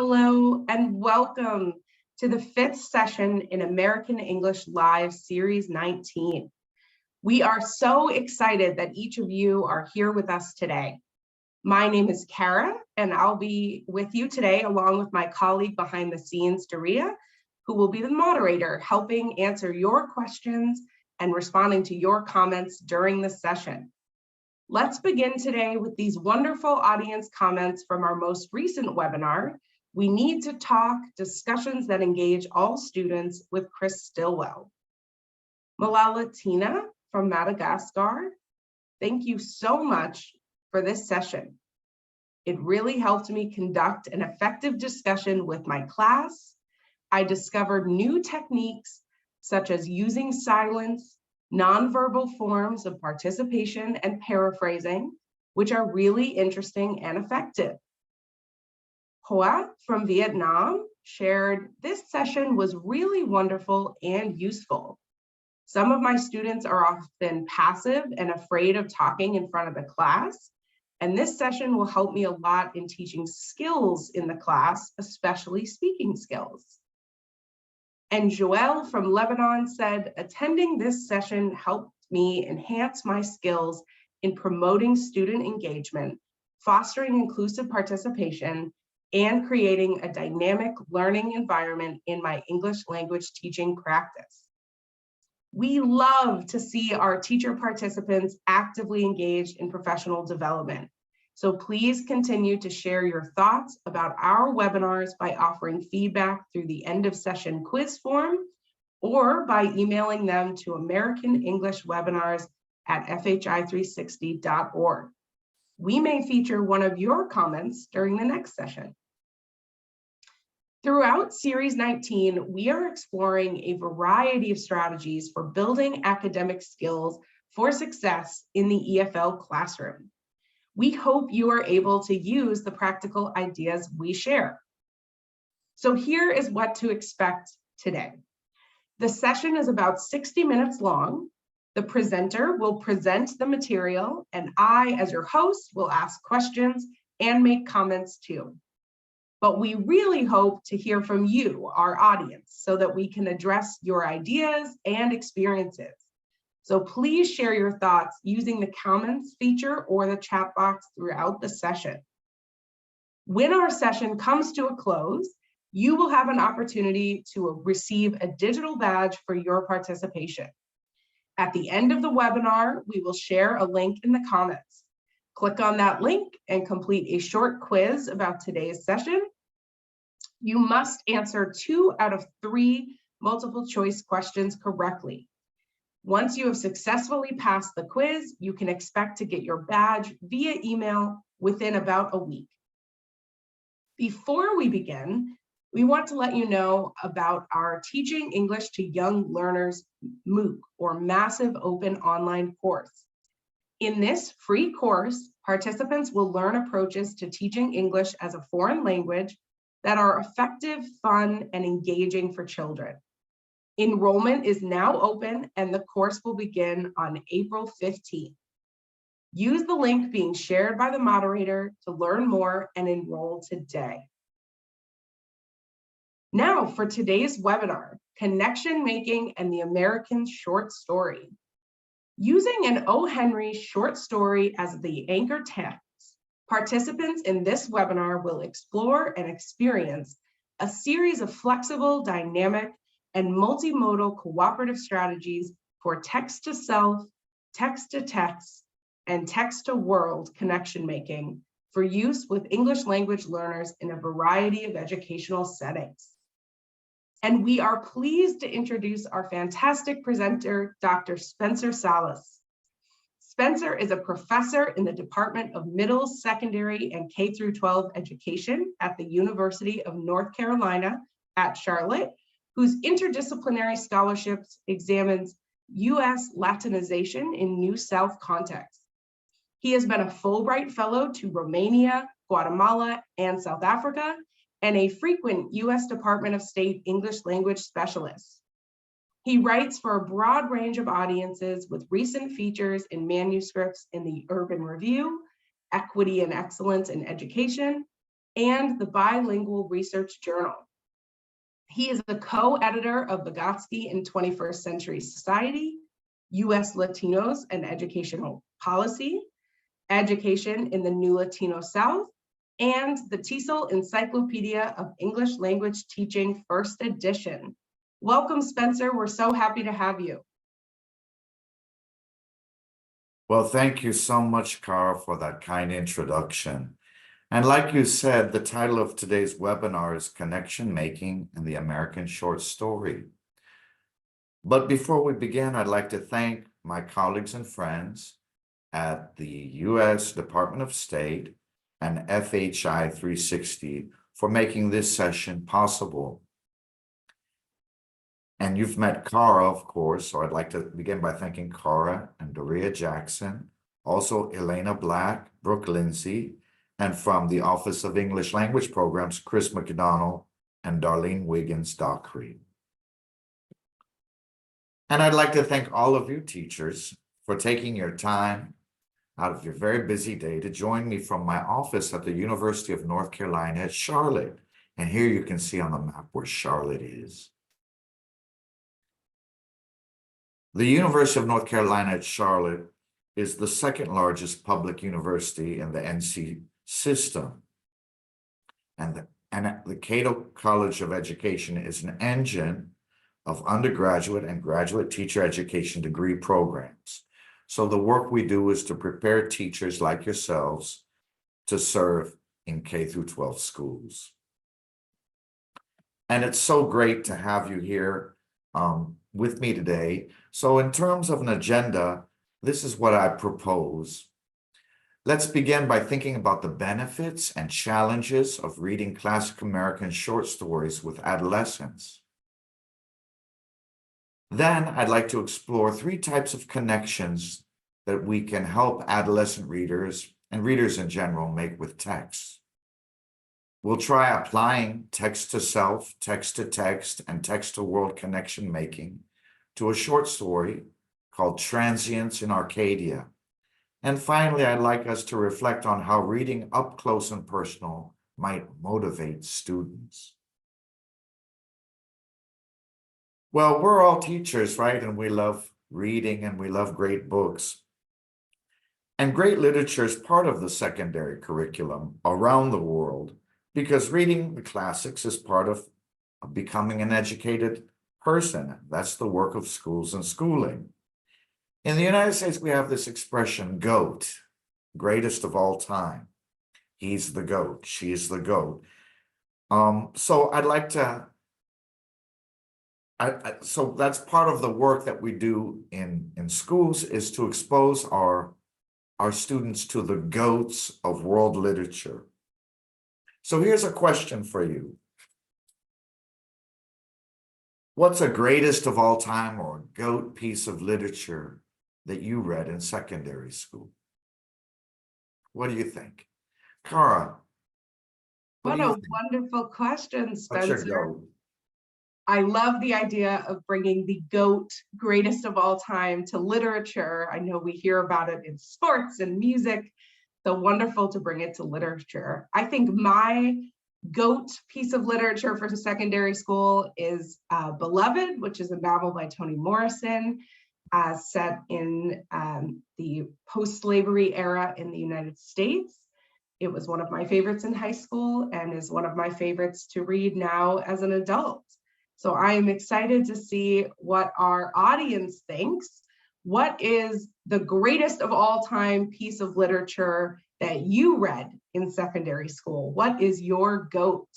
Hello and welcome to the 5th session in American English Live Series 19. We are so excited that each of you are here with us today. My name is Kara, and I'll be with you today along with my colleague behind the scenes, Daria, who will be the moderator, helping answer your questions and responding to your comments during the session. Let's begin today with these wonderful audience comments from our most recent webinar, We Need to Talk, Discussions that Engage All Students with Chris Stillwell. Malala Tina from Madagascar, thank you so much for this session. It really helped me conduct an effective discussion with my class. I discovered new techniques such as using silence, nonverbal forms of participation and paraphrasing, which are really interesting and effective. Hoa from Vietnam shared, this session was really wonderful and useful. Some of my students are often passive and afraid of talking in front of the class, and this session will help me a lot in teaching skills in the class, especially speaking skills. And Joelle from Lebanon said, attending this session helped me enhance my skills in promoting student engagement, fostering inclusive participation, and creating a dynamic learning environment in my English language teaching practice. We love to see our teacher participants actively engaged in professional development. So please continue to share your thoughts about our webinars by offering feedback through the end of session quiz form or by emailing them to americanenglishwebinars@fhi360.org. We may feature one of your comments during the next session. Throughout Series 19, we are exploring a variety of strategies for building academic skills for success in the EFL classroom. We hope you are able to use the practical ideas we share. So here is what to expect today. The session is about 60 minutes long. The presenter will present the material, and I, as your host, will ask questions and make comments too. But we really hope to hear from you, our audience, so that we can address your ideas and experiences. So please share your thoughts using the comments feature or the chat box throughout the session. When our session comes to a close, you will have an opportunity to receive a digital badge for your participation. At the end of the webinar, we will share a link in the comments. Click on that link and complete a short quiz about today's session. You must answer 2 out of 3 multiple choice questions correctly. Once you have successfully passed the quiz, you can expect to get your badge via email within about a week. Before we begin, we want to let you know about our Teaching English to Young Learners MOOC, or Massive Open Online Course. In this free course, participants will learn approaches to teaching English as a foreign language that are effective, fun, and engaging for children. Enrollment is now open and the course will begin on April 15th. Use the link being shared by the moderator to learn more and enroll today. Now for today's webinar, Connection Making and the American Short Story. Using an O. Henry short story as the anchor text, participants in this webinar will explore and experience a series of flexible, dynamic, and multimodal cooperative strategies for text-to-self, text-to-text, and text-to-world connection making for use with English language learners in a variety of educational settings. And we are pleased to introduce our fantastic presenter, Dr. Spencer Salas. Spencer is a professor in the Department of Middle, Secondary, and K-12 Education at the University of North Carolina at Charlotte, whose interdisciplinary scholarships examines U.S. Latinization in New South contexts. He has been a Fulbright Fellow to Romania, Guatemala, and South Africa, and a frequent U.S. Department of State English language specialist. He writes for a broad range of audiences with recent features in manuscripts in the Urban Review, Equity and Excellence in Education, and the Bilingual Research Journal. He is the co-editor of Vygotsky in 21st Century Society, U.S. Latinos and Educational Policy, Education in the New Latino South, and the TESOL Encyclopedia of English Language Teaching, first edition. Welcome, Spencer. We're so happy to have you. Well, thank you so much, Cara, for that kind introduction. And like you said, the title of today's webinar is Connection Making in the American Short Story. But before we begin, I'd like to thank my colleagues and friends at the U.S. Department of State and FHI 360 for making this session possible. And you've met Cara, of course, so I'd like to begin by thanking Cara and Doria Jackson, also Elena Black, Brooke Lindsay, and from the Office of English Language Programs, Chris McDonald and Darlene Wiggins-Dockery. And I'd like to thank all of you teachers for taking your time out of your very busy day to join me from my office at the University of North Carolina at Charlotte. And here you can see on the map where Charlotte is. The University of North Carolina at Charlotte is the second largest public university in the NC system. And the Cato College of Education is an engine of undergraduate and graduate teacher education degree programs. So the work we do is to prepare teachers like yourselves to serve in K through 12 schools. And it's so great to have you here with me today. So in terms of an agenda, this is what I propose. Let's begin by thinking about the benefits and challenges of reading classic American short stories with adolescents. Then I'd like to explore 3 types of connections that we can help adolescent readers and readers in general make with text. We'll try applying text to self, text to text, and text to world connection making to a short story called Transients in Arcadia. And finally, I'd like us to reflect on how reading up close and personal might motivate students. Well, we're all teachers, right? And we love reading and we love great books. And great literature is part of the secondary curriculum around the world because reading the classics is part of becoming an educated person. That's the work of schools and schooling. In the United States, we have this expression, GOAT, greatest of all time. He's the GOAT, she's the GOAT. So I'd like to, so that's part of the work that we do in schools is to expose our students to the GOATs of world literature. So here's a question for you. What's a greatest of all time or a GOAT piece of literature that you read in secondary school? What do you think? Cara? What a wonderful question, Spencer. What's your GOAT? I love the idea of bringing the GOAT, greatest of all time, to literature. I know we hear about it in sports and music. So wonderful to bring it to literature. I think my GOAT piece of literature for secondary school is Beloved, which is a novel by Toni Morrison, set in the post-slavery era in the United States. It was one of my favorites in high school and is one of my favorites to read now as an adult. So I am excited to see what our audience thinks. What is the greatest of all time piece of literature that you read in secondary school? What is your GOAT?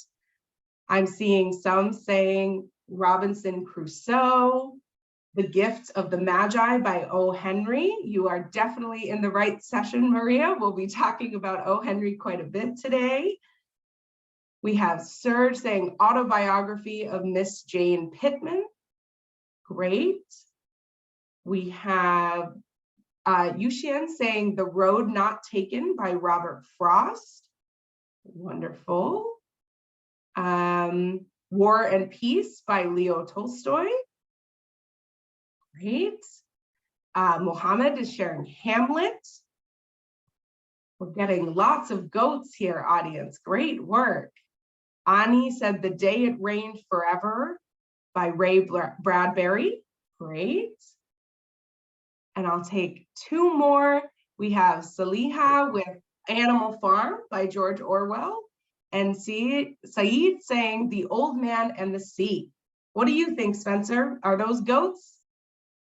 I'm seeing some saying Robinson Crusoe, The Gift of the Magi by O. Henry. You are definitely in the right session, Maria. We'll be talking about O. Henry quite a bit today. We have Serge saying Autobiography of Miss Jane Pittman. Great. We have Yushian saying The Road Not Taken by Robert Frost. Wonderful. War and Peace by Leo Tolstoy. Great. Mohammed is sharing Hamlet. We're getting lots of goats here, audience. Great work. Ani said The Day It Rained Forever by Ray Bradbury. Great. And I'll take two more. We have Saliha with Animal Farm by George Orwell, and Saeed saying The Old Man and the Sea. What do you think, Spencer? Are those goats?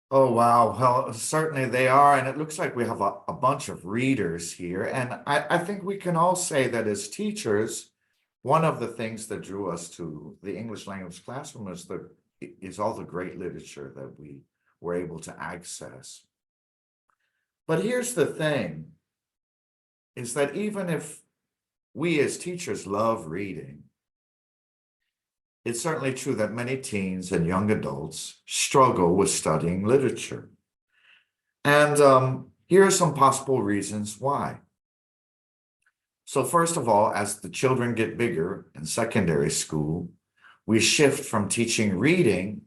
Oh, wow. Well, certainly they are. And it looks like we have a bunch of readers here. And I think we can all say that as teachers, one of the things that drew us to the English language classroom is all the great literature that we were able to access. But here's the thing, is that even if we as teachers love reading, it's certainly true that many teens and young adults struggle with studying literature. And here are some possible reasons why. So first of all, as the children get bigger in secondary school, we shift from teaching reading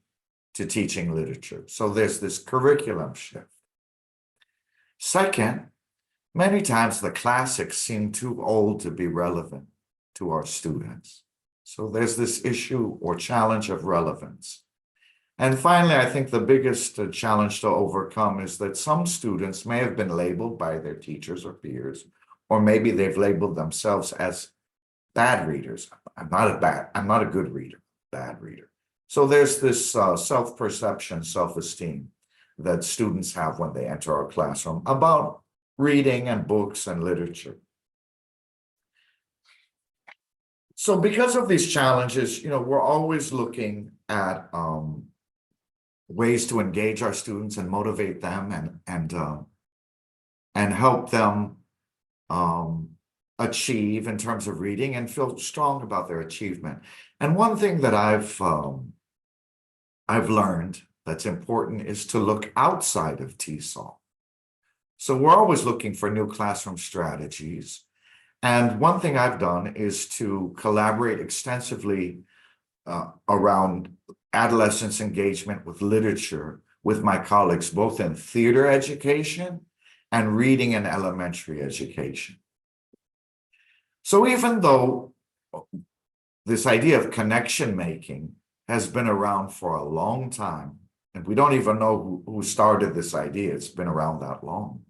to teaching literature. So there's this curriculum shift. Second, many times the classics seem too old to be relevant to our students. So there's this issue or challenge of relevance. And finally, I think the biggest challenge to overcome is that some students may have been labeled by their teachers or peers, or maybe they've labeled themselves as bad readers. I'm not a good reader, bad reader. So there's this self-perception, self-esteem that students have when they enter our classroom about reading and books and literature. So because of these challenges, we're always looking at ways to engage our students and motivate them and help them achieve in terms of reading and feel strong about their achievement. And one thing that I've learned that's important is to look outside of TESOL. So we're always looking for new classroom strategies. And one thing I've done is to collaborate extensively around adolescents' engagement with literature with my colleagues, both in theater education and reading and elementary education. So even though this idea of connection making has been around for a long time, and we don't even know who started this idea, it's been around that long.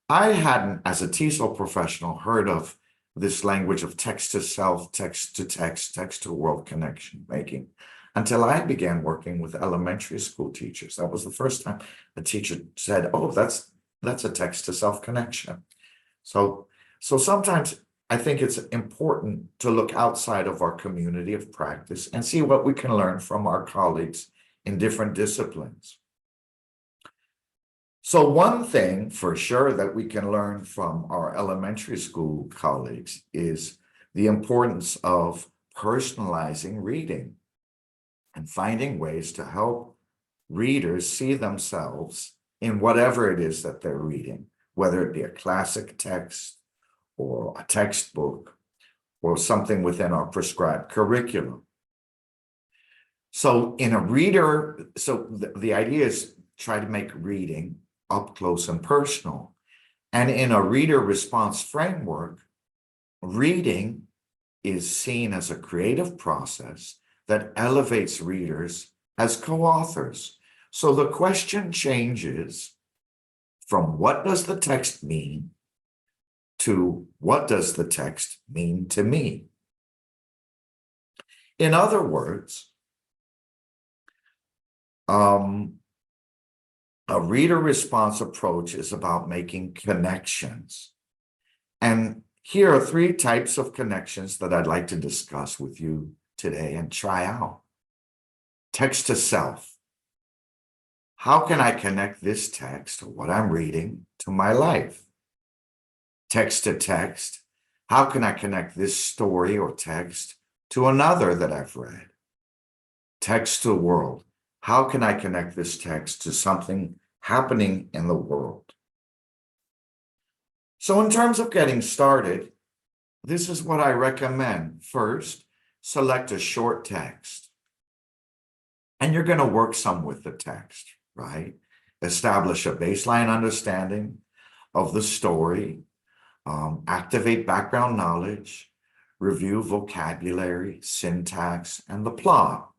I hadn't, as a TESOL professional, heard of this language of text to self, text to text, text to world connection making until I began working with elementary school teachers. That was the first time a teacher said, oh, that's a text to self connection. So sometimes I think it's important to look outside of our community of practice and see what we can learn from our colleagues in different disciplines. So one thing for sure that we can learn from our elementary school colleagues is the importance of personalizing reading and finding ways to help readers see themselves in whatever it is that they're reading, whether it be a classic text or a textbook or something within our prescribed curriculum. So in a reader, the idea is try to make reading up close and personal. And in a reader response framework, reading is seen as a creative process that elevates readers as co-authors. So the question changes from what does the text mean to what does the text mean to me? In other words, a reader response approach is about making connections. And here are 3 types of connections that I'd like to discuss with you today and try out. Text to self. How can I connect this text, or what I'm reading, to my life? Text to text. How can I connect this story or text to another that I've read? Text to world. How can I connect this text to something happening in the world? So in terms of getting started, this is what I recommend. First, select a short text. And you're going to work some with the text, right? Establish a baseline understanding of the story, activate background knowledge, review vocabulary, syntax, and the plot.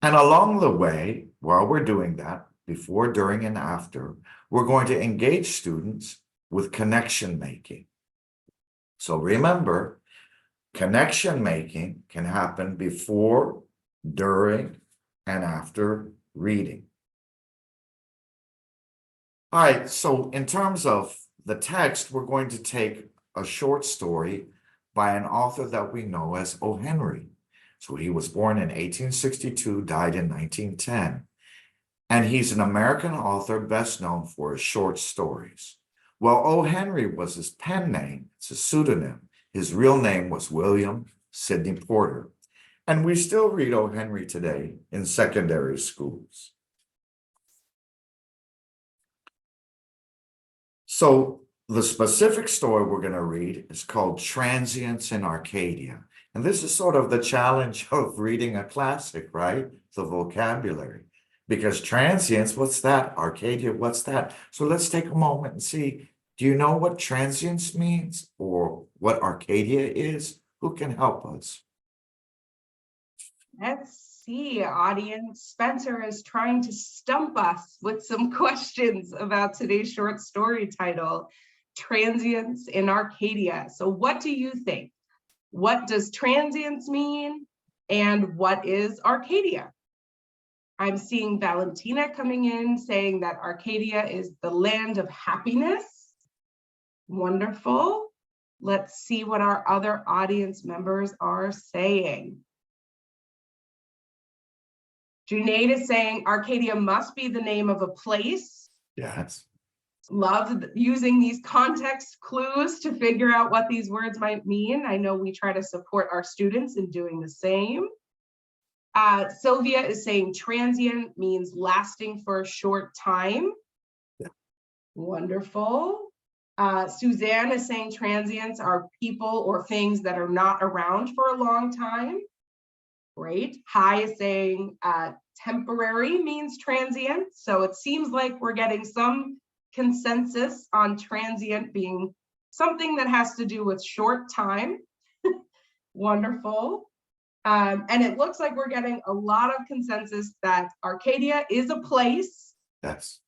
And along the way, while we're doing that, before, during, and after, we're going to engage students with connection making. So remember, connection making can happen before, during, and after reading. All right, so in terms of the text, we're going to take a short story by an author that we know as O. Henry. So he was born in 1862, died in 1910. And he's an American author best known for his short stories. Well, O. Henry was his pen name, it's a pseudonym. His real name was William Sidney Porter. And we still read O. Henry today in secondary schools. So the specific story we're going to read is called Transients in Arcadia. And this is sort of the challenge of reading a classic, right? The vocabulary. Because transients, what's that? Arcadia, what's that? So let's take a moment and see, do you know what transients means or what Arcadia is? Who can help us? Let's see, audience. Spencer is trying to stump us with some questions about today's short story title, Transients in Arcadia. So what do you think? What does transients mean? And what is Arcadia? I'm seeing Valentina coming in saying that Arcadia is the land of happiness. Wonderful. Let's see what our other audience members are saying. Junaid is saying Arcadia must be the name of a place. Yes. Love using these context clues to figure out what these words might mean. I know we try to support our students in doing the same. Sylvia is saying transient means lasting for a short time. Yeah. Wonderful. Suzanne is saying transients are people or things that are not around for a long time. Great. Hi is saying temporary means transient. So it seems like we're getting some consensus on transient being something that has to do with short time. Wonderful. And it looks like we're getting a lot of consensus that Arcadia is a place. Yes.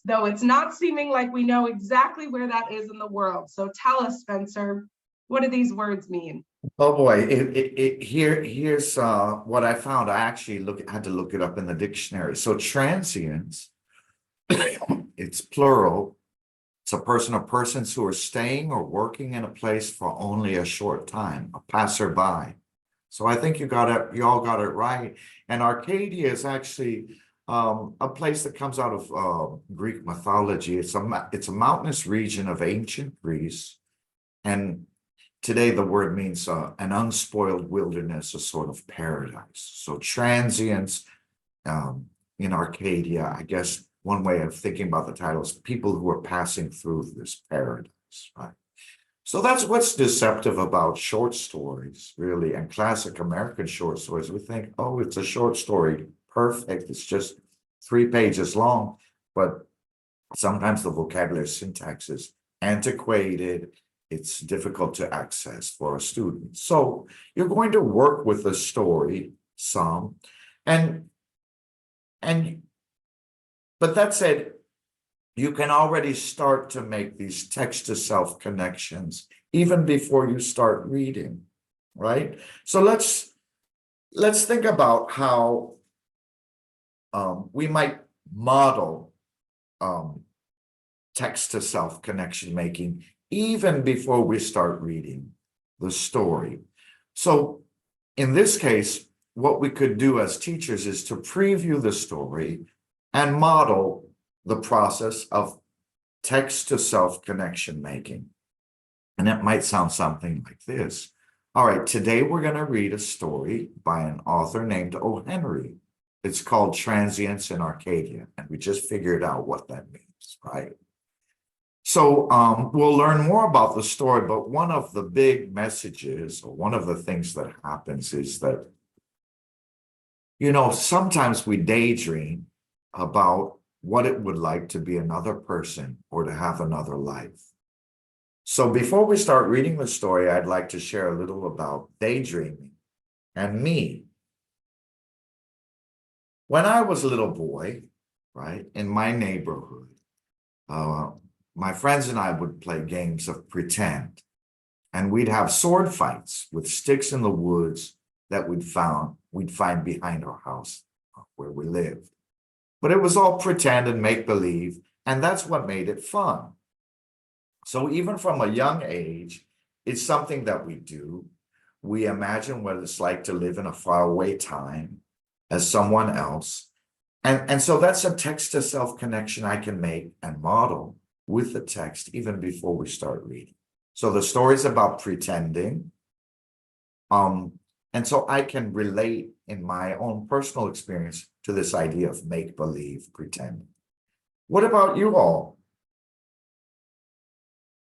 Though it's not seeming like we know exactly where that is in the world. So tell us, Spencer, what do these words mean? Oh boy, here's what I found. I actually had to look it up in the dictionary. So transients, it's plural. It's a person or persons who are staying or working in a place for only a short time, a passerby. So I think you all got it right. And Arcadia is actually a place that comes out of Greek mythology. It's a mountainous region of ancient Greece, and today the word means an unspoiled wilderness, a sort of paradise. So transients in Arcadia, I guess one way of thinking about the title is people who are passing through this paradise, right? So that's what's deceptive about short stories, really, and classic American short stories. We think, oh, it's a short story, perfect. It's just 3 pages long, but sometimes the vocabulary syntax is antiquated. It's difficult to access for a student. So you're going to work with the story some, but that said, you can already start to make these text-to-self connections even before you start reading, right? So let's think about how we might model text-to-self connection making even before we start reading the story. So in this case, what we could do as teachers is to preview the story and model the process of text-to-self connection making. And it might sound something like this. All right, today we're going to read a story by an author named O. Henry. It's called Transients in Arcadia, and we just figured out what that means, right? So we'll learn more about the story, but one of the big messages, or one of the things that happens is that, sometimes we daydream about what it would like to be another person or to have another life. So before we start reading the story, I'd like to share a little about daydreaming and me. When I was a little boy, right, in my neighborhood, my friends and I would play games of pretend, and we'd have sword fights with sticks in the woods that we'd find behind our house where we lived. But it was all pretend and make believe, and that's what made it fun. So even from a young age, it's something that we do. We imagine what it's like to live in a faraway time as someone else. And so that's a text to self connection I can make and model with the text even before we start reading. So the story's about pretending. And so I can relate in my own personal experience to this idea of make believe, pretending. What about you all?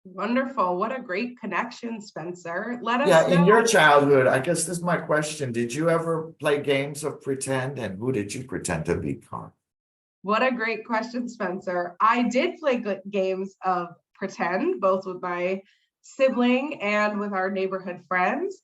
Wonderful. What a great connection, Spencer. Let us Yeah, in your know. childhood, I guess this is my question. Did you ever play games of pretend, and who did you pretend to be, Carl? What a great question, Spencer. I did play games of pretend, both with my sibling and with our neighborhood friends.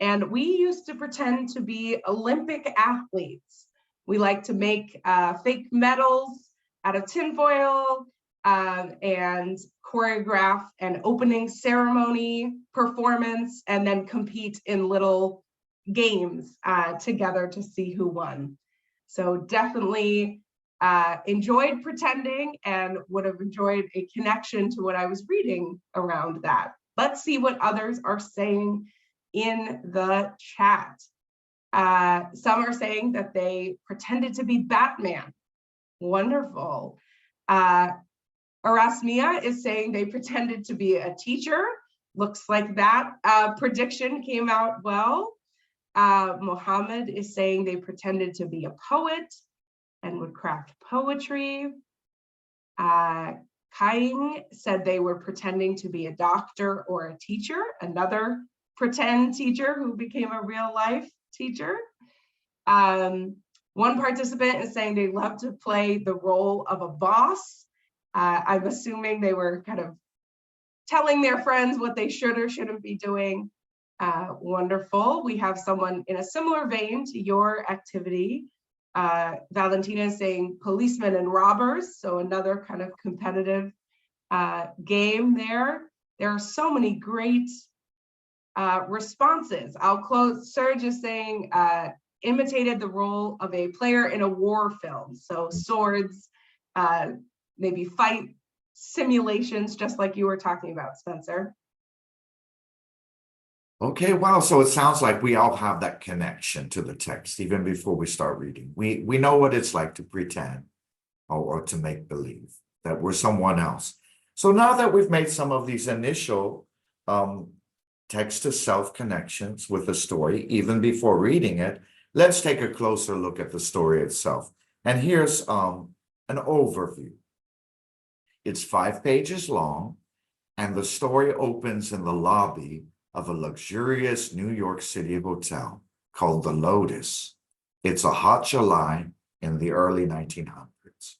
And we used to pretend to be Olympic athletes. We like to make fake medals out of tinfoil and choreograph an opening ceremony performance and then compete in little games together to see who won. So definitely enjoyed pretending and would have enjoyed a connection to what I was reading around that. Let's see what others are saying in the chat. Some are saying that they pretended to be Batman. Wonderful. Erasmia is saying they pretended to be a teacher. Looks like that prediction came out well. Mohammed is saying they pretended to be a poet and would craft poetry. Kaing said they were pretending to be a doctor or a teacher, another pretend teacher who became a real life teacher. One participant is saying they love to play the role of a boss. I'm assuming they were kind of telling their friends what they should or shouldn't be doing. Wonderful. We have someone in a similar vein to your activity. Valentina is saying policemen and robbers, so another kind of competitive game there. There are so many great responses. I'll close. Serge is saying imitated the role of a player in a war film. So swords, maybe fight simulations, just like you were talking about, Spencer. Okay, wow. So it sounds like we all have that connection to the text even before we start reading. We know what it's like to pretend or to make believe that we're someone else. So now that we've made some of these initial text to self connections with the story, even before reading it, let's take a closer look at the story itself. And here's an overview. It's 5 pages long, and the story opens in the lobby of a luxurious New York City hotel called the Lotus. It's a hot July in the early 1900s.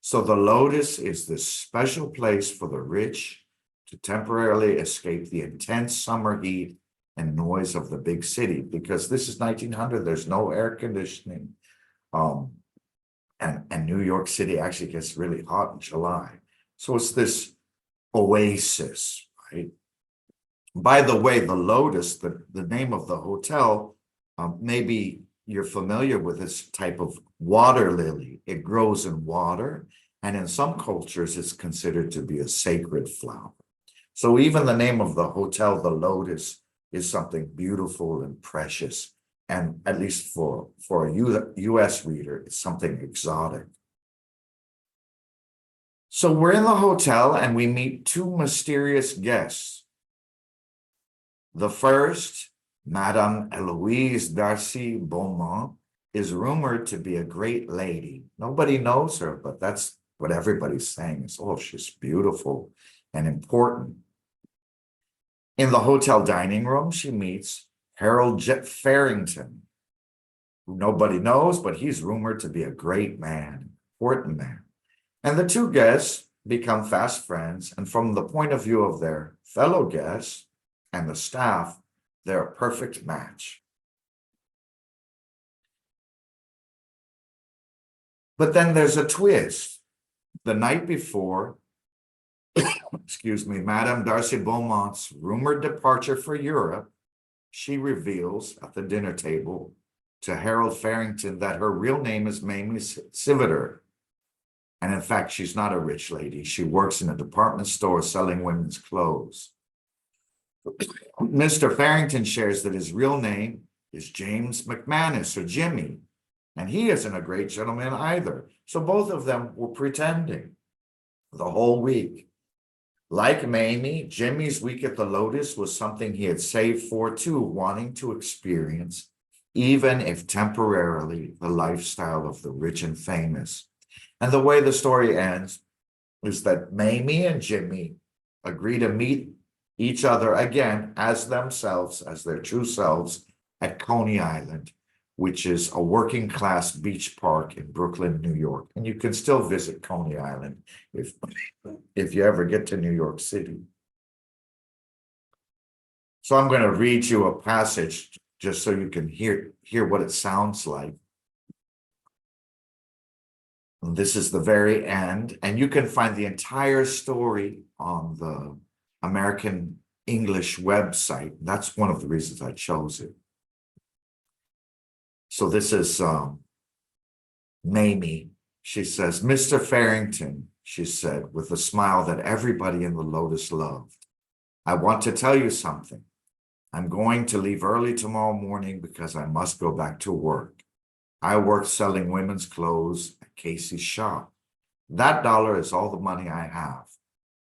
So the Lotus is this special place for the rich to temporarily escape the intense summer heat and noise of the big city, because this is 1900, there's no air conditioning. And New York City actually gets really hot in July. So it's this oasis, right? By the way, the Lotus, the name of the hotel, maybe you're familiar with this type of water lily. It grows in water, and in some cultures, it's considered to be a sacred flower. So even the name of the hotel, the Lotus, is something beautiful and precious. And at least for a US reader, it's something exotic. So we're in the hotel and we meet 2 mysterious guests. The first, Madame Eloise Darcy Beaumont, is rumored to be a great lady. Nobody knows her, but that's what everybody's saying is, oh, she's beautiful and important. In the hotel dining room, she meets Harold Farrington, who nobody knows, but he's rumored to be a great man, important man. And the 2 guests become fast friends, and from the point of view of their fellow guests and the staff, they're a perfect match. But then there's a twist. The night before, excuse me, Madame Darcy Beaumont's rumored departure for Europe, she reveals at the dinner table to Harold Farrington that her real name is Mamie Siviter. And in fact, she's not a rich lady. She works in a department store selling women's clothes. Mr. Farrington shares that his real name is James McManus, or Jimmy, and he isn't a great gentleman either. So both of them were pretending the whole week. Like Mamie, Jimmy's week at the Lotus was something he had saved for too, wanting to experience, even if temporarily, the lifestyle of the rich and famous. And the way the story ends is that Mamie and Jimmy agree to meet each other again as themselves, as their true selves, at Coney Island, which is a working class beach park in Brooklyn, New York. And you can still visit Coney Island if you ever get to New York City. So I'm going to read you a passage just so you can hear what it sounds like. And this is the very end, and you can find the entire story on the American English website. That's one of the reasons I chose it. So this is Mamie. She says, "Mr. Farrington," she said, with a smile that everybody in the Lotus loved, "I want to tell you something. I'm going to leave early tomorrow morning because I must go back to work. I work selling women's clothes at Casey's shop. That dollar is all the money I have.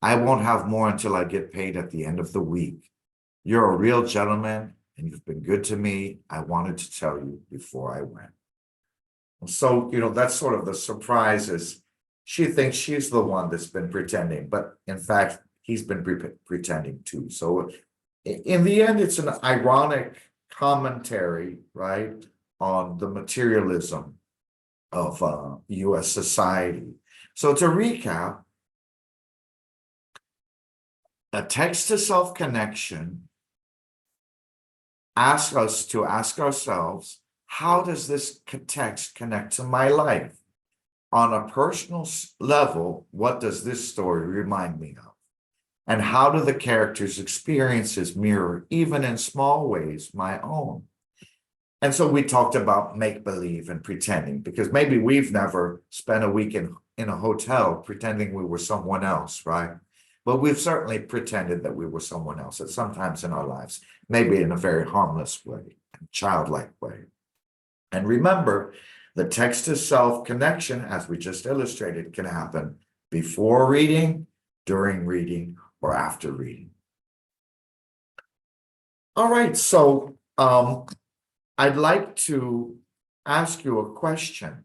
I won't have more until I get paid at the end of the week. You're a real gentleman, and you've been good to me. I wanted to tell you before I went." So, that's sort of the surprise is she thinks she's the one that's been pretending, but in fact, he's been pretending too. So in the end, it's an ironic commentary, right, on the materialism of US society. So to recap, a text-to-self connection asks us to ask ourselves, how does this text connect to my life? On a personal level, what does this story remind me of? And how do the characters' experiences mirror, even in small ways, my own? And so we talked about make-believe and pretending, because maybe we've never spent a week in a hotel pretending we were someone else, right? But we've certainly pretended that we were someone else at some times in our lives, maybe in a very harmless way, childlike way. And remember, the text-to-self connection, as we just illustrated, can happen before reading, during reading, or after reading. All right, so I'd like to ask you a question.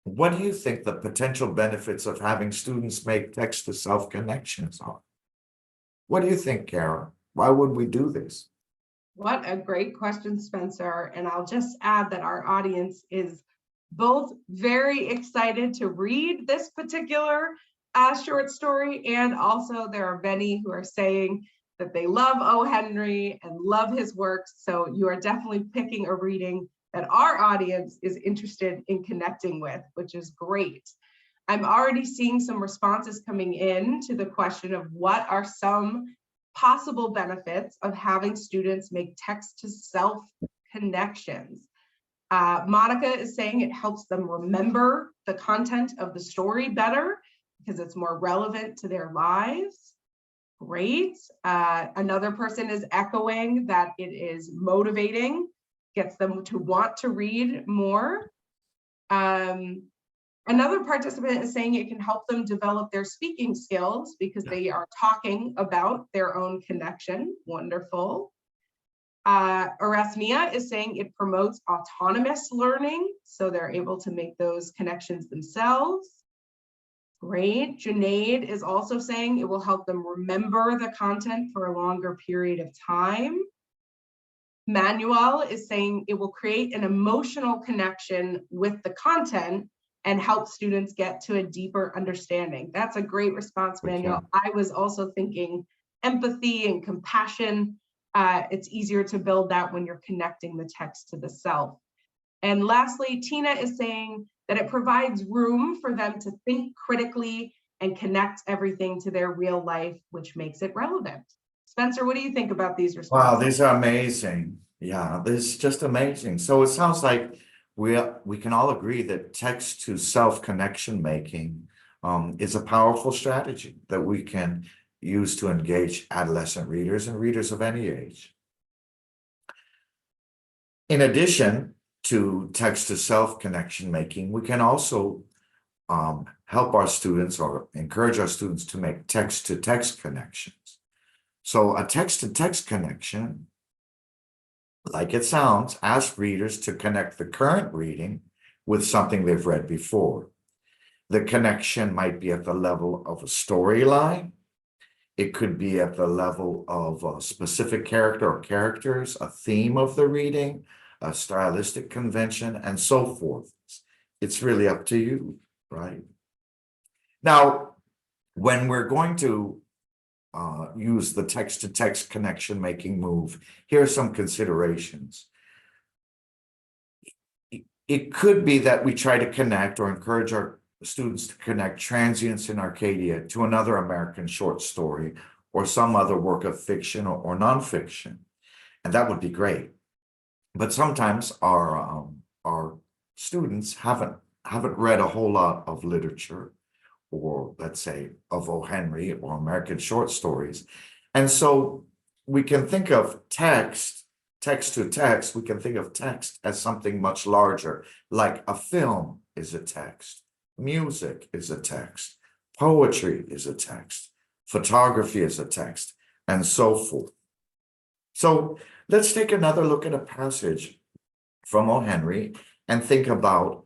What do you think the potential benefits of having students make text-to-self connections are? What do you think, Kara? Why would we do this? What a great question, Spencer. And I'll just add that our audience is both very excited to read this particular short story, and also there are many who are saying that they love O. Henry and love his works. So you are definitely picking a reading that our audience is interested in connecting with, which is great. I'm already seeing some responses coming in to the question of what are some possible benefits of having students make text-to-self connections. Monica is saying it helps them remember the content of the story better because it's more relevant to their lives. Great. Another person is echoing that it is motivating, gets them to want to read more. Another participant is saying it can help them develop their speaking skills because they are talking about their own connection. Wonderful. Erasmia is saying it promotes autonomous learning, so they're able to make those connections themselves. Great. Junaid is also saying it will help them remember the content for a longer period of time. Manuel is saying it will create an emotional connection with the content and help students get to a deeper understanding. That's a great response, Manuel. I was also thinking empathy and compassion. It's easier to build that when you're connecting the text to the self. And lastly, Tina is saying that it provides room for them to think critically and connect everything to their real life, which makes it relevant. Spencer, what do you think about these responses? Wow, these are amazing. Yeah, this is just amazing. So it sounds like we can all agree that text to self connection making is a powerful strategy that we can use to engage adolescent readers and readers of any age. In addition to text to self connection making, we can also help our students or encourage our students to make text to text connections. So a text to text connection, like it sounds, asks readers to connect the current reading with something they've read before. The connection might be at the level of a storyline. It could be at the level of a specific character or characters, a theme of the reading, a stylistic convention, and so forth. It's really up to you, right? Now, when we're going to use the text-to-text connection-making move, here are some considerations. It could be that we try to connect or encourage our students to connect Transients in Arcadia to another American short story or some other work of fiction or nonfiction, and that would be great. But sometimes our students haven't read a whole lot of literature, or let's say of O. Henry or American short stories. And so we can think of text to text, we can think of text as something much larger, like a film is a text, music is a text, poetry is a text, photography is a text, and so forth. So let's take another look at a passage from O. Henry and think about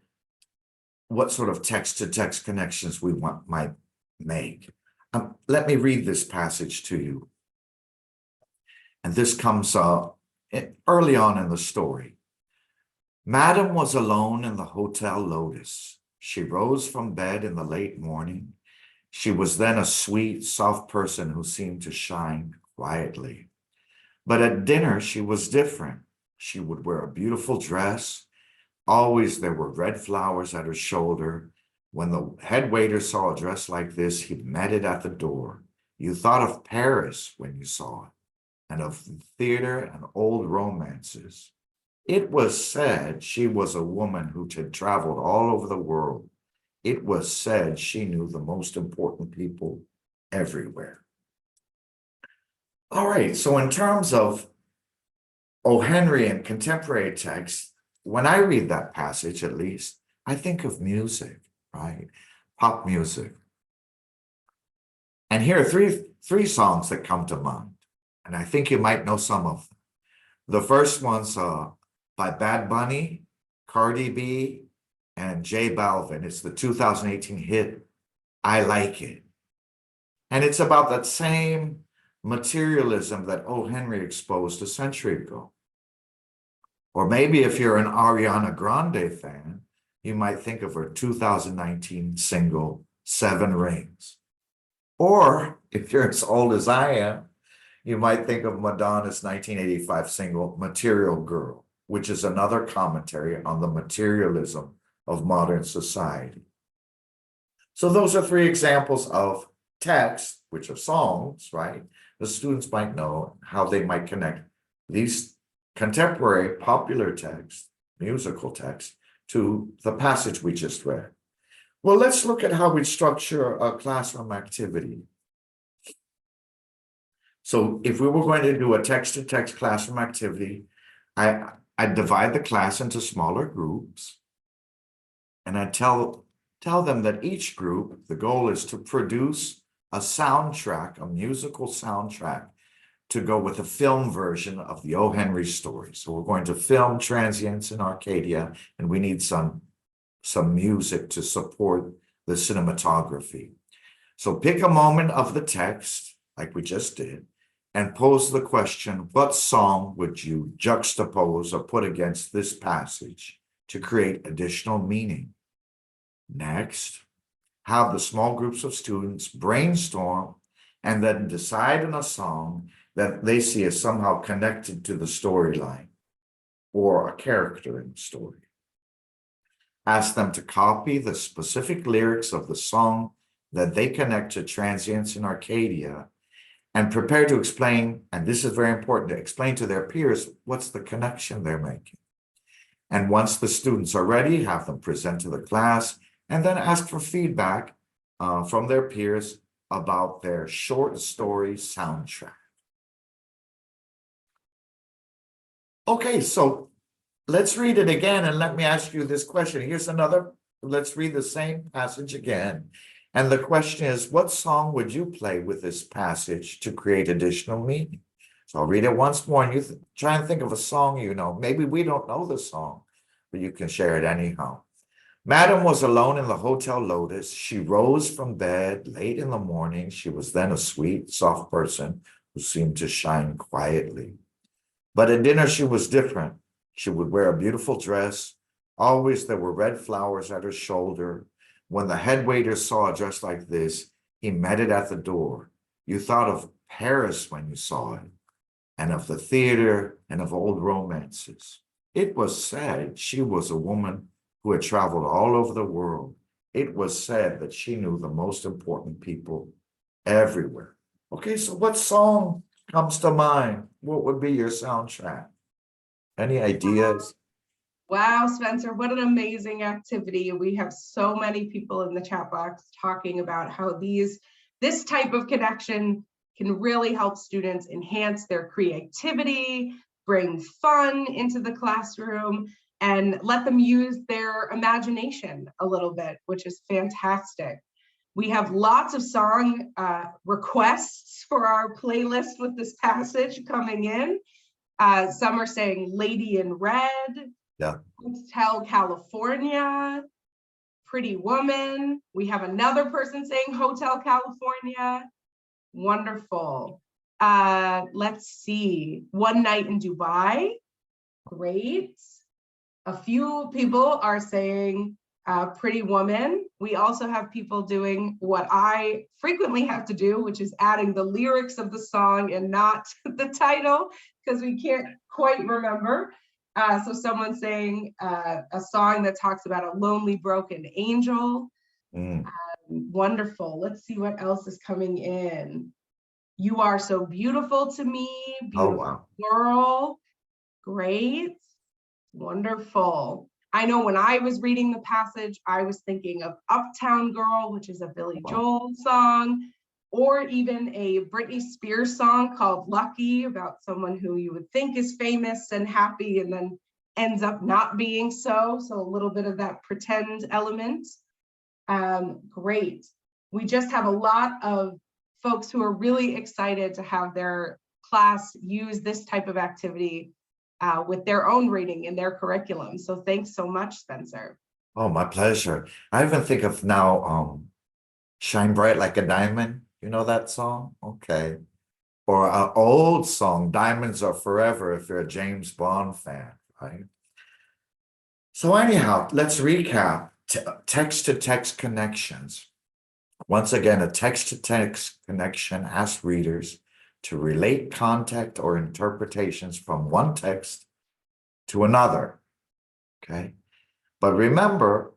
what sort of text-to-text connections we might make. Let me read this passage to you. And this comes early on in the story. Madam was alone in the Hotel Lotus. She rose from bed in the late morning. She was then a sweet, soft person who seemed to shine quietly. But at dinner, she was different. She would wear a beautiful dress. Always there were red flowers at her shoulder. When the head waiter saw a dress like this, he met it at the door. You thought of Paris when you saw it, and of theater and old romances. It was said she was a woman who had traveled all over the world. It was said she knew the most important people everywhere. All right, so in terms of O. Henry and contemporary texts, when I read that passage, at least, I think of music, right? Pop music. And here are three songs that come to mind, and I think you might know some of them. The first one's by Bad Bunny, Cardi B, and J Balvin. It's the 2018 hit, I Like It. And it's about that same materialism that O. Henry exposed a century ago. Or maybe if you're an Ariana Grande fan, you might think of her 2019 single, 7 Rings. Or if you're as old as I am, you might think of Madonna's 1985 single, Material Girl, which is another commentary on the materialism of modern society. So those are 3 examples of text, which are songs, right? The students might know how they might connect these contemporary popular text, musical text, to the passage we just read. Well, let's look at how we structure a classroom activity. So if we were going to do a text-to-text classroom activity, I divide the class into smaller groups, and I tell them that each group, the goal is to produce a soundtrack, a musical soundtrack, to go with a film version of the O. Henry story. So we're going to film Transients in Arcadia, and we need some music to support the cinematography. So pick a moment of the text, like we just did, and pose the question, what song would you juxtapose or put against this passage to create additional meaning? Next, have the small groups of students brainstorm and then decide on a song that they see as somehow connected to the storyline or a character in the story. Ask them to copy the specific lyrics of the song that they connect to transients in Arcadia and prepare to explain, and this is very important, to explain to their peers what's the connection they're making. And once the students are ready, have them present to the class and then ask for feedback from their peers about their short story soundtrack. Okay, so let's read it again and let me ask you this question. Here's another, let's read the same passage again. And the question is, what song would you play with this passage to create additional meaning? So I'll read it once more and you try and think of a song you know. Maybe we don't know the song, but you can share it anyhow. Madam was alone in the Hotel Lotus. She rose from bed late in the morning. She was then a sweet, soft person who seemed to shine quietly. But at dinner, she was different. She would wear a beautiful dress. Always there were red flowers at her shoulder. When the head waiter saw a dress like this, he met it at the door. You thought of Paris when you saw it, and of the theater and of old romances. It was said she was a woman who had traveled all over the world. It was said that she knew the most important people everywhere. Okay, so what song comes to mind? What would be your soundtrack? Any ideas? Wow, Spencer, what an amazing activity. We have so many people in the chat box talking about how this type of connection can really help students enhance their creativity, bring fun into the classroom, and let them use their imagination a little bit, which is fantastic. We have lots of song requests for our playlist with this passage coming in. Some are saying Lady in Red, Yeah. Hotel California, Pretty Woman. We have another person saying Hotel California. Wonderful. Let's see. One Night in Dubai. Great. A few people are saying Pretty Woman. We also have people doing what I frequently have to do, which is adding the lyrics of the song and not the title, because we can't quite remember. So someone's saying a song that talks about a lonely, broken angel. Wonderful. Let's see what else is coming in. You Are So Beautiful to Me, Beautiful Oh, wow. Girl. Great. Wonderful. I know when I was reading the passage, I was thinking of Uptown Girl, which is a Billy Joel song, or even a Britney Spears song called Lucky, about someone who you would think is famous and happy and then ends up not being so. So a little bit of that pretend element. Great. We just have a lot of folks who are really excited to have their class use this type of activity with their own reading in their curriculum. So thanks so much, Spencer. Oh, my pleasure. I even think of now Shine Bright Like a Diamond. You know that song? Okay. Or an old song, Diamonds Are Forever, if you're a James Bond fan, right? So anyhow, let's recap text-to-text connections. Once again, a text-to-text connection asks readers to relate content or interpretations from one text to another, okay? But remember,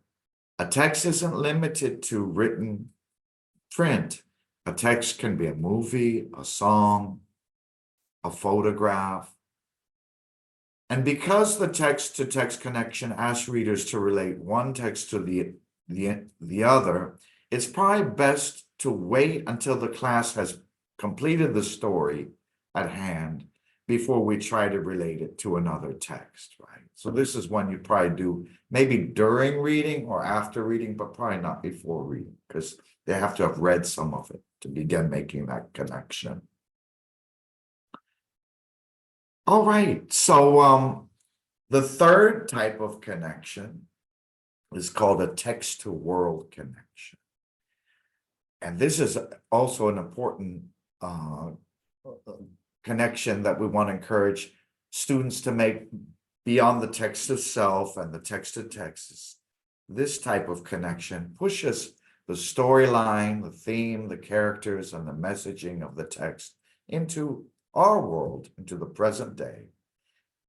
a text isn't limited to written print. A text can be a movie, a song, a photograph. And because the text-to-text connection asks readers to relate one text to the other, it's probably best to wait until the class has completed the story at hand before we try to relate it to another text, right? So this is one you probably do maybe during reading or after reading, but probably not before reading, because they have to have read some of it to begin making that connection. All right, so the third type of connection is called a text-to-world connection. And this is also an important connection that we want to encourage students to make beyond the text itself and the text-to-text. this type of connection pushes the storyline, the theme, the characters, and the messaging of the text into our world, into the present day,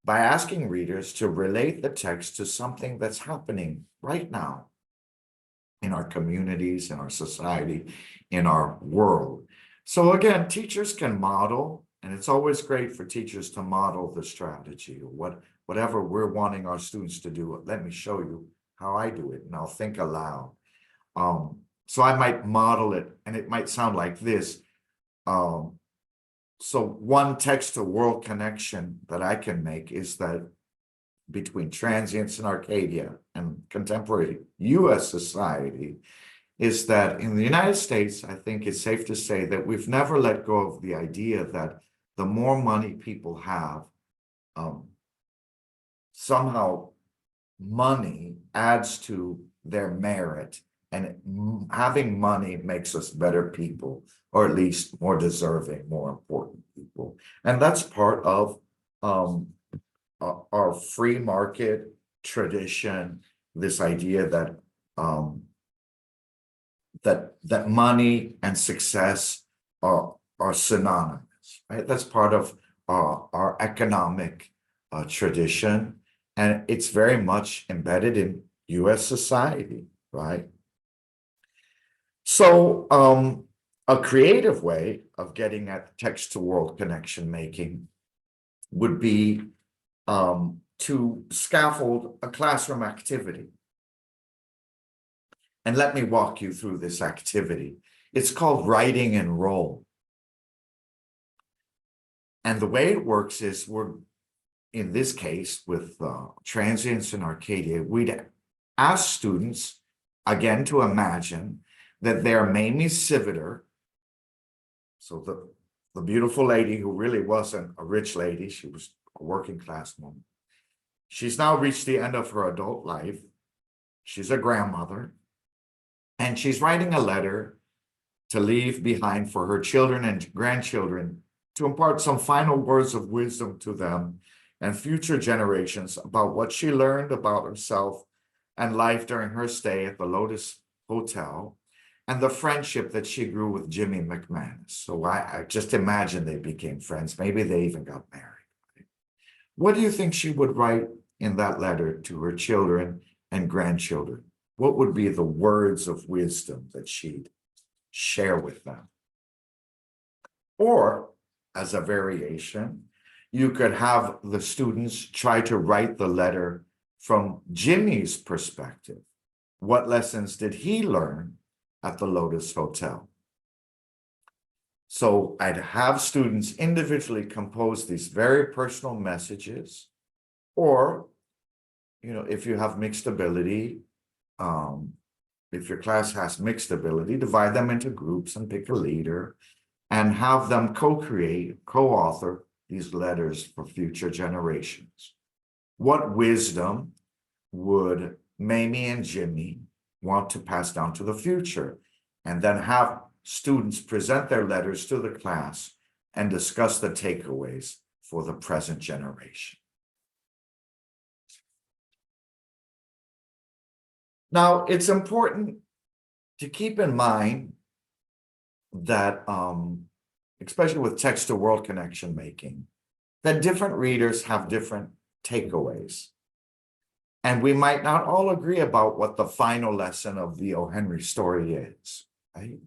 by asking readers to relate the text to something that's happening right now in our communities, in our society, in our world. So again, teachers can model, and it's always great for teachers to model the strategy, or whatever we're wanting our students to do. Let me show you how I do it, and I'll think aloud. So I might model it, and it might sound like this. So one text to world connection that I can make is that between transience in Arcadia and contemporary US society is that in the United States, I think it's safe to say that we've never let go of the idea that the more money people have, somehow money adds to their merit, and having money makes us better people, or at least more deserving, more important people. And that's part of our free market tradition, this idea that that money and success are synonymous, right? That's part of our economic tradition, and it's very much embedded in US society, right? So a creative way of getting at text to world connection making would be to scaffold a classroom activity. And let me walk you through this activity. It's called writing and role. And the way it works is in this case, with transience in Arcadia, we'd ask students, again, to imagine that they're Mamie Siviter, so the beautiful lady who really wasn't a rich lady, she was a working class woman. She's now reached the end of her adult life. She's a grandmother, and she's writing a letter to leave behind for her children and grandchildren to impart some final words of wisdom to them and future generations about what she learned about herself and life during her stay at the Lotus Hotel, and the friendship that she grew with Jimmy McManus. So I just imagine they became friends. Maybe they even got married. What do you think she would write in that letter to her children and grandchildren? What would be the words of wisdom that she'd share with them? Or, as a variation, you could have the students try to write the letter from Jimmy's perspective. What lessons did he learn at the Lotus Hotel? So I'd have students individually compose these very personal messages, or, if you have mixed ability, if your class has mixed ability, divide them into groups and pick a leader and have them co-create, co-author these letters for future generations. What wisdom would Mamie and Jimmy want to pass down to the future? And then have students present their letters to the class and discuss the takeaways for the present generation. Now, it's important to keep in mind that, especially with text to world connection making, that different readers have different takeaways. And we might not all agree about what the final lesson of the O. Henry story is, right?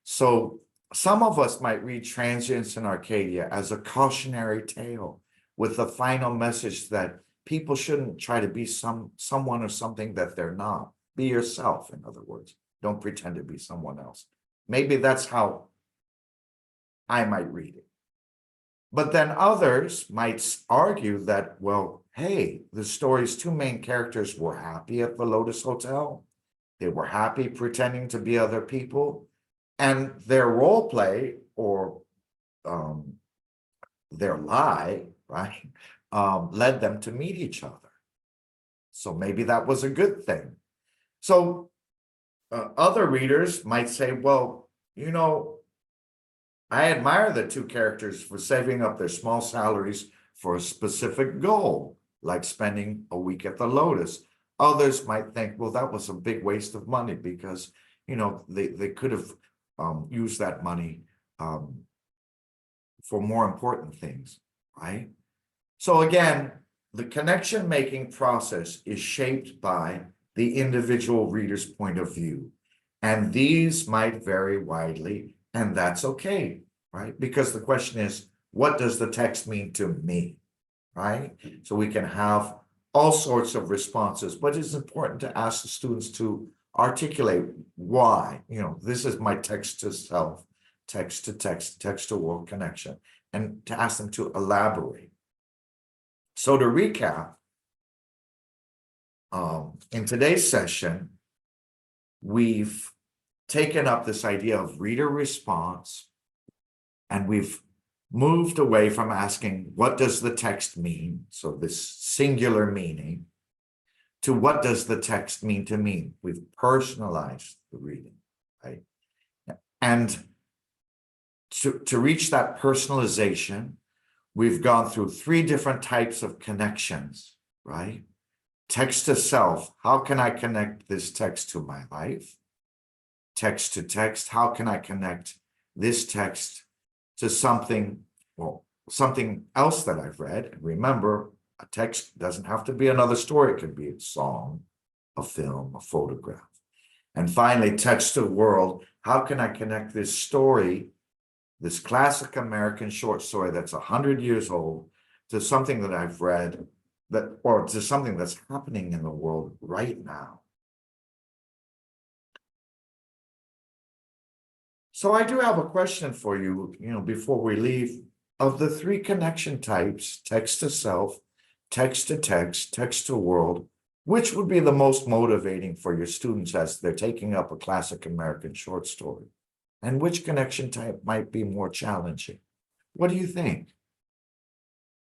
So some of us might read Transience in Arcadia as a cautionary tale with the final message that people shouldn't try to be someone or something that they're not. Be yourself, in other words. Don't pretend to be someone else. Maybe that's how I might read it. But then others might argue that, well, hey, the story's two main characters were happy at the Lotus Hotel. They were happy pretending to be other people. And their role play, or their lie, right, led them to meet each other. So maybe that was a good thing. So other readers might say, well, I admire the two characters for saving up their small salaries for a specific goal, like spending a week at the Lotus. Others might think, well, that was a big waste of money because, they could have used that money for more important things, right? So again, the connection making process is shaped by the individual reader's point of view. And these might vary widely, and that's okay, right? Because the question is, what does the text mean to me, right? So we can have all sorts of responses, but it's important to ask the students to articulate why, this is my text to self, text to text, text to world connection, and to ask them to elaborate. So to recap, in today's session, we've taken up this idea of reader response, and we've moved away from asking, what does the text mean? So this singular meaning, to what does the text mean to me? We've personalized the reading, right? And to reach that personalization, we've gone through 3 different types of connections, right? Text to self, how can I connect this text to my life? Text to text, how can I connect this text to something else that I've read? And remember, a text doesn't have to be another story. It could be a song, a film, a photograph. And finally, text to world, how can I connect this story, this classic American short story that's 100 years old, to something that I've read, or to something that's happening in the world right now? So I do have a question for you, before we leave. Of the 3 connection types, text to self, text to text, text to world, which would be the most motivating for your students as they're taking up a classic American short story? And which connection type might be more challenging? What do you think?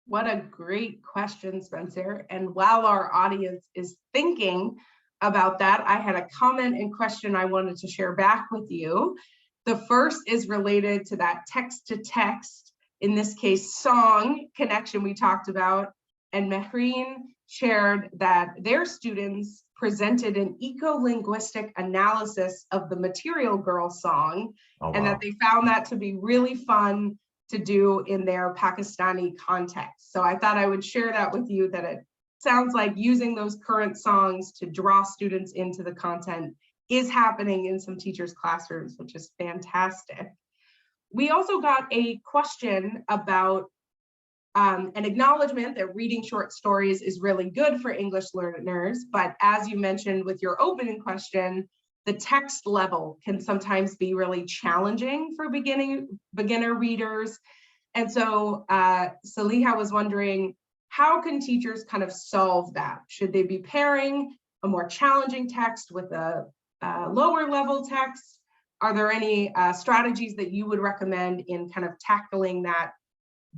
What a great question, Spencer. And while our audience is thinking about that, I had a comment and question I wanted to share back with you. The first is related to that text to text, in this case, song connection we talked about. And Mehreen shared that their students presented an eco-linguistic analysis of the Material Girl song, and that they found that to be really fun to do in their Pakistani context. So I thought I would share that with you, that it sounds like using those current songs to draw students into the content is happening in some teachers' classrooms, which is fantastic. We also got a question about an acknowledgement that reading short stories is really good for English learners, but as you mentioned with your opening question, the text level can sometimes be really challenging for beginner readers. And so Saliha was wondering, how can teachers kind of solve that? Should they be pairing a more challenging text with a lower level text? Are there any strategies that you would recommend in kind of tackling that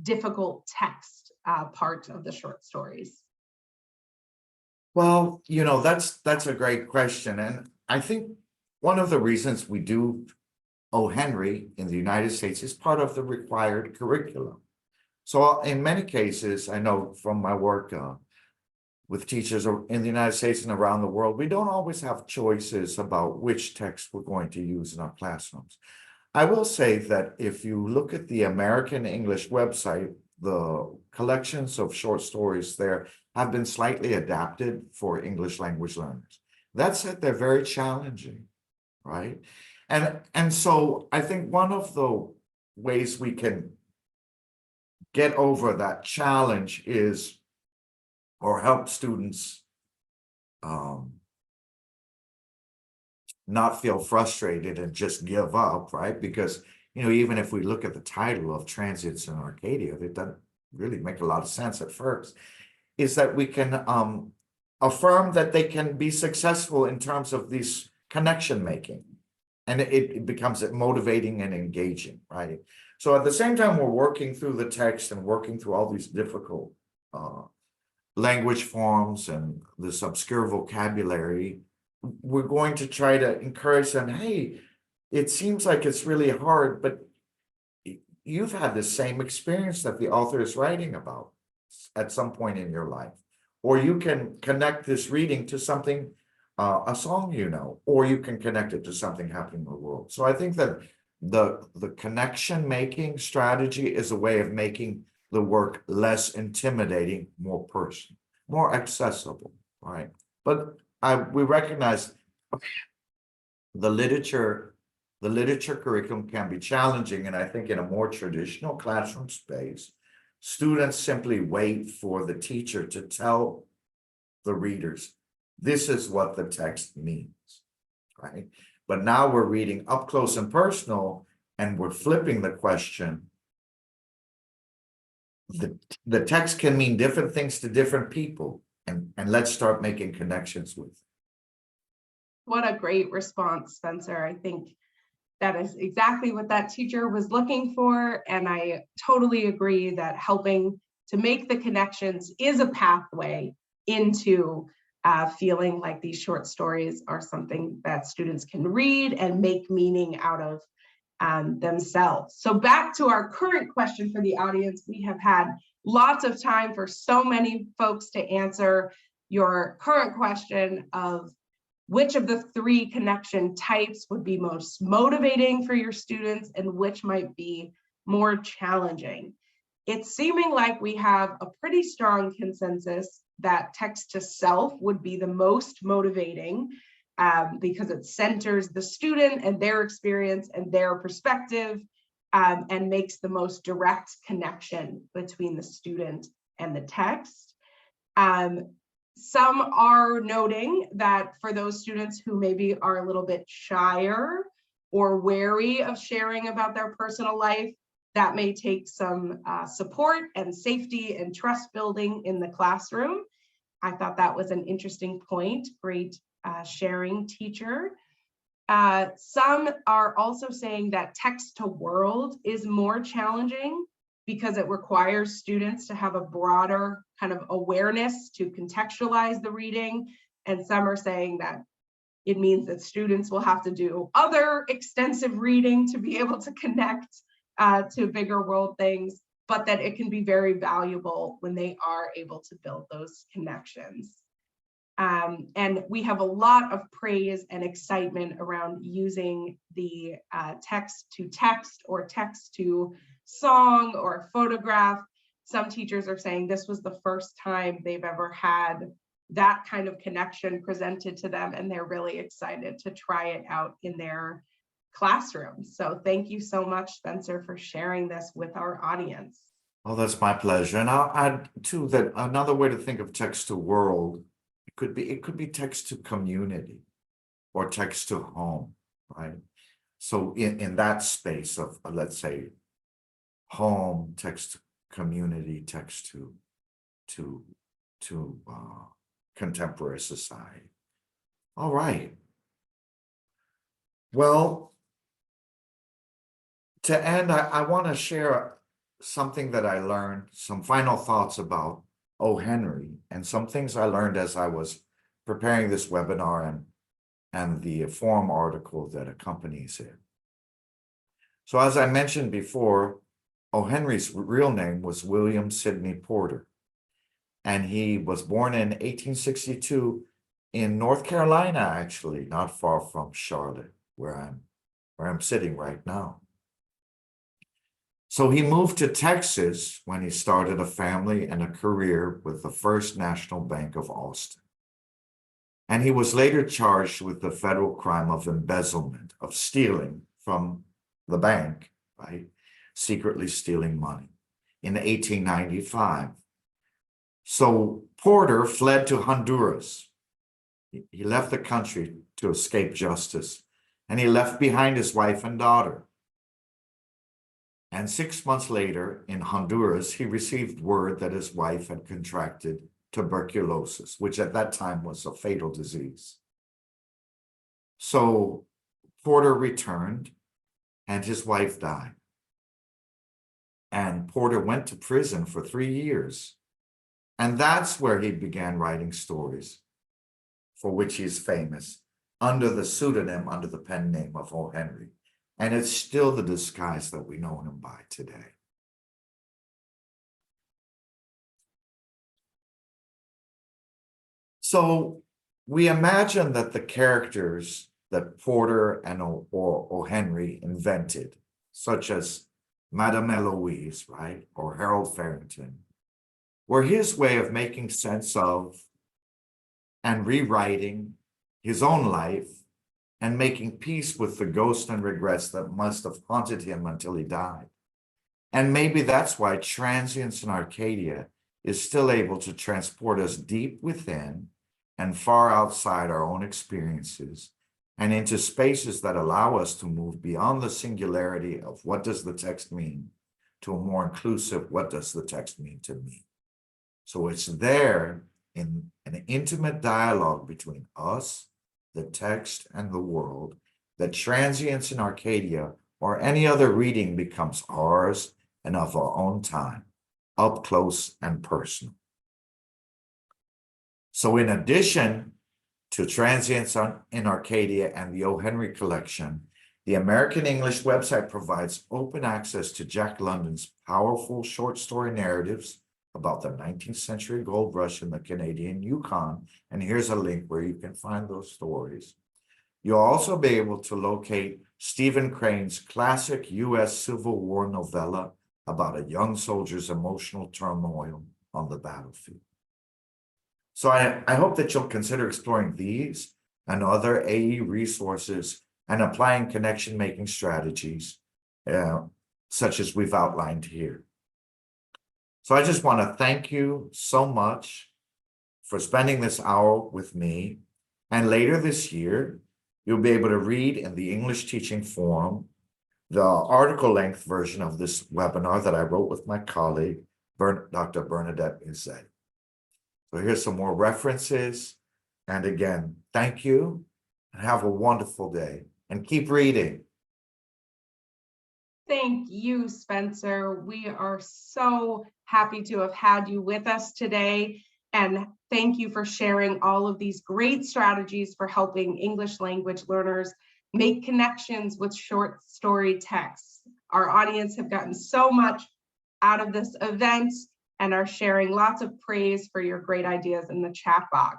difficult text part of the short stories? Well, that's a great question. And I think one of the reasons we do O. Henry in the United States is part of the required curriculum. So in many cases, I know from my work with teachers in the United States and around the world, we don't always have choices about which text we're going to use in our classrooms. I will say that if you look at the American English website, the collections of short stories there have been slightly adapted for English language learners. That said, they're very challenging, right? And so I think one of the ways we can get over that challenge is, or help students not feel frustrated and just give up, right? Because, even if we look at the title of Transits in Arcadia, it doesn't really make a lot of sense at first, is that we can affirm that they can be successful in terms of this connection making. And it becomes motivating and engaging, right? So at the same time, we're working through the text and working through all these difficult language forms and this obscure vocabulary. We're going to try to encourage them, hey, it seems like it's really hard, but you've had the same experience that the author is writing about at some point in your life. or you can connect this reading to something, a song, or you can connect it to something happening in the world. So I think that the connection making strategy is a way of making the work less intimidating, more personal, more accessible, right? But we recognize the literature curriculum can be challenging, and I think in a more traditional classroom space, students simply wait for the teacher to tell the readers, this is what the text means, right? But now we're reading up close and personal, and we're flipping the question. The text can mean different things to different people, and let's start making connections with it. What a great response, Spencer. I think that is exactly what that teacher was looking for. And I totally agree that helping to make the connections is a pathway into feeling like these short stories are something that students can read and make meaning out of themselves. So back to our current question for the audience, we have had lots of time for so many folks to answer your current question of which of the three connection types would be most motivating for your students and which might be more challenging. It's seeming like we have a pretty strong consensus that text to self would be the most motivating because it centers the student and their experience and their perspective and makes the most direct connection between the student and the text. Some are noting that for those students who maybe are a little bit shyer or wary of sharing about their personal life, that may take some support and safety and trust building in the classroom. I thought that was an interesting point. Great sharing, teacher. Some are also saying that text to world is more challenging because it requires students to have a broader kind of awareness to contextualize the reading. And some are saying that it means that students will have to do other extensive reading to be able to connect to bigger world things, but that it can be very valuable when they are able to build those connections. And we have a lot of praise and excitement around using the text to text or text to song or photograph. Some teachers are saying this was the first time they've ever had that kind of connection presented to them, and they're really excited to try it out in their classrooms. So thank you so much, Spencer, for sharing this with our audience. Oh, that's my pleasure. And I'll add too that another way to think of text to world, it could be text to community or text to home, right? So in that space of let's say home, text to community, text to contemporary society. All right. Well, to end, I want to share something that I learned, some final thoughts about O. Henry, and some things I learned as I was preparing this webinar and the forum article that accompanies it. So as I mentioned before, O. Henry's real name was William Sidney Porter, and he was born in 1862 in North Carolina, actually, not far from Charlotte, where I'm sitting right now. So he moved to Texas when he started a family and a career with the First National Bank of Austin. And he was later charged with the federal crime of embezzlement, of stealing from the bank, right? Secretly stealing money in 1895. So Porter fled to Honduras. He left the country to escape justice, and he left behind his wife and daughter. And 6 months later, in Honduras, he received word that his wife had contracted tuberculosis, which at that time was a fatal disease. So Porter returned, and his wife died. And Porter went to prison for 3 years. And that's where he began writing stories, for which he is famous, under the pseudonym, under the pen name of O. Henry. And it's still the disguise that we know him by today. So we imagine that the characters that Porter and O. Henry invented, such as Madame Eloise, right, or Harold Farrington, were his way of making sense of and rewriting his own life and making peace with the ghosts and regrets that must have haunted him until he died. And maybe that's why Transience in Arcadia is still able to transport us deep within and far outside our own experiences and into spaces that allow us to move beyond the singularity of what does the text mean to a more inclusive what does the text mean to me. So it's there in an intimate dialogue between us, the text, and the world that Transience in Arcadia or any other reading becomes ours and of our own time, up close and personal. So in addition to Transience in Arcadia and the O. Henry collection, the American English website provides open access to Jack London's powerful short story narratives about the 19th century gold rush in the Canadian Yukon. And here's a link where you can find those stories. You'll also be able to locate Stephen Crane's classic U.S. Civil War novella about a young soldier's emotional turmoil on the battlefield. So I hope that you'll consider exploring these and other AE resources and applying connection-making strategies such as we've outlined here. So I just want to thank you so much for spending this hour with me. And later this year, you'll be able to read in the English Teaching Forum the article-length version of this webinar that I wrote with my colleague, Dr. Bernadette Mizet. So here's some more references. And again, thank you and have a wonderful day and keep reading. Thank you, Spencer. We are so happy to have had you with us today. And thank you for sharing all of these great strategies for helping English language learners make connections with short story texts. Our audience have gotten so much out of this event and are sharing lots of praise for your great ideas in the chat box.